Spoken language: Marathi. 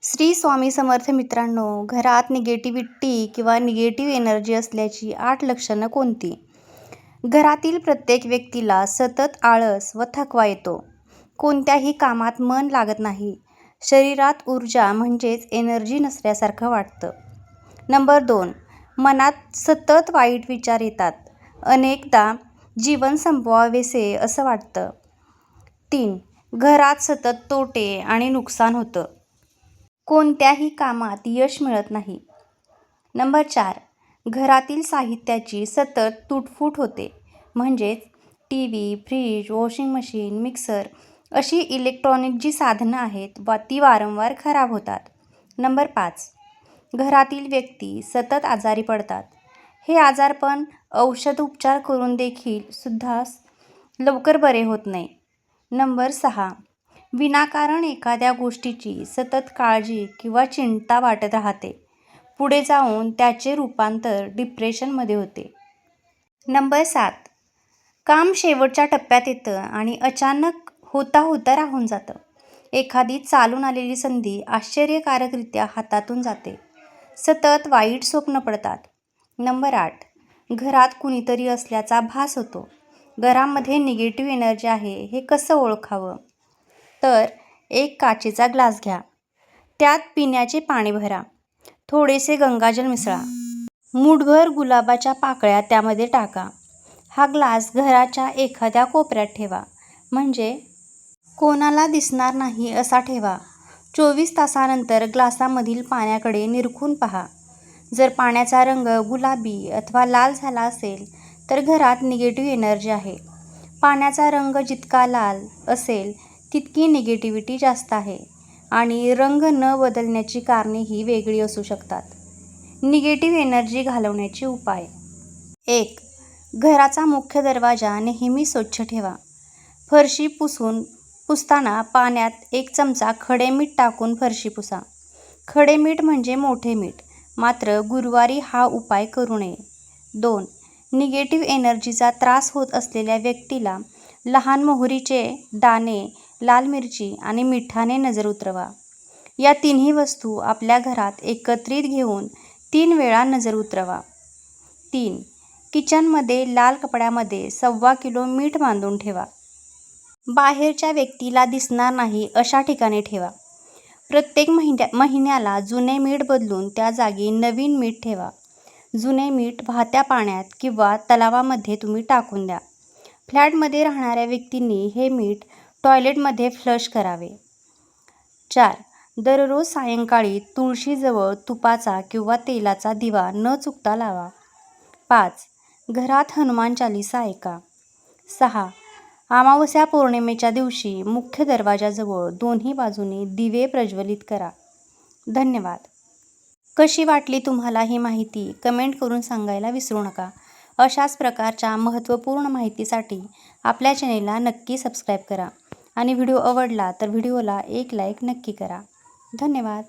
श्री स्वामी समर्थ मित्रांनो, घरात निगेटिव्हिटी किंवा निगेटिव्ह एनर्जी असल्याची 8 लक्षणं कोणती? घरातील प्रत्येक व्यक्तीला सतत आळस व थकवा येतो. कोणत्याही कामात मन लागत नाही. शरीरात ऊर्जा म्हणजेच एनर्जी नसल्यासारखं वाटतं. नंबर 2. मनात सतत वाईट विचार येतात. अनेकदा जीवन संपवावेसे असं वाटतं. 3. घरात सतत तोटे आणि नुकसान होतं. कोणत्याही कामात यश मिळत नाही. नंबर 4. घरातील साहित्याची सतत तुटफूट होते. म्हणजेच TV, fridge, washing machine, mixer अशी इलेक्ट्रॉनिक जी साधनं आहेत ती वारंवार खराब होतात. नंबर 5. घरातील व्यक्ती सतत आजारी पडतात. हे आजारपण औषधोपचार करून देखील सुद्धा लवकर बरे होत नाही. नंबर 6. विनाकारण एखाद्या गोष्टीची सतत काळजी किंवा चिंता वाटत राहते. पुढे जाऊन त्याचे रूपांतर डिप्रेशनमध्ये होते. नंबर 7. काम शेवटच्या टप्प्यात येतं आणि अचानक होता होता राहून जातं. एखादी चालून आलेली संधी आश्चर्यकारकरित्या हातातून जाते. सतत वाईट स्वप्न पडतात. नंबर 8. घरात कुणीतरी असल्याचा भास होतो. घरामध्ये निगेटिव्ह एनर्जी आहे हे कसं ओळखावं? तर एक काचेचा ग्लास घ्या. त्यात पिण्याचे पाणी भरा. थोडेसे गंगाजल मिसळा. मूठभर गुलाबाच्या पाकळ्या त्यामध्ये टाका. हा ग्लास घराच्या एखाद्या कोपऱ्यात ठेवा. म्हणजे कोणाला दिसणार नाही असा ठेवा. 24 तासानंतर ग्लासामधील पाण्याकडे निरखून पहा. जर पाण्याचा रंग गुलाबी अथवा लाल झाला असेल तर घरात निगेटिव्ह एनर्जी आहे. पाण्याचा रंग जितका लाल असेल तितकी निगेटिव्हिटी जास्त आहे आणि रंग न बदलण्याची कारणेही वेगळी असू शकतात. निगेटिव्ह एनर्जी घालवण्याचे उपाय. 1. घराचा मुख्य दरवाजा नेहमी स्वच्छ ठेवा. फरशी पुसताना पाण्यात 1 चमचा खडे मीठ टाकून फरशी पुसा. खडे मीठ म्हणजे मोठे मीठ. मात्र गुरुवारी हा उपाय करू नये. 2. निगेटिव्ह एनर्जीचा त्रास होत असलेल्या व्यक्तीला लहान मोहरीचे दाणे, लाल मिरची आणि मिठाने नजर उतरवा. या तिन्ही वस्तू आपल्या घरात एकत्रित घेऊन 3 वेळा नजर उतरवा. 3. किचनमध्ये लाल कपड्यामध्ये 1.25 किलो मीठ बांधून ठेवा. बाहेरच्या व्यक्तीला दिसणार नाही अशा ठिकाणी ठेवा. प्रत्येक महिन्याला जुने मीठ बदलून त्या जागी नवीन मीठ ठेवा. जुने मीठ वाहत्या पाण्यात किंवा तलावामध्ये तुम्ही टाकून द्या. फ्लॅटमध्ये राहणाऱ्या व्यक्तींनी हे मीठ टॉयलेटमध्ये फ्लश करावे. 4. दररोज सायंकाळी तुळशीजवळ तुपाचा किंवा तेलाचा दिवा न चुकता लावा. 5. घरात हनुमान चालीसा ऐका. 6. अमावस्या पौर्णिमेच्या दिवशी मुख्य दरवाजाजवळ दोन्ही बाजूने दिवे प्रज्वलित करा. धन्यवाद. कशी वाटली तुम्हाला ही माहिती कमेंट करून सांगायला विसरू नका. अशाच प्रकारच्या महत्त्वपूर्ण माहितीसाठी आपल्या चॅनेलला नक्की सबस्क्राईब करा आणि व्हिडिओ आवडला तर व्हिडिओला एक लाईक नक्की करा. धन्यवाद.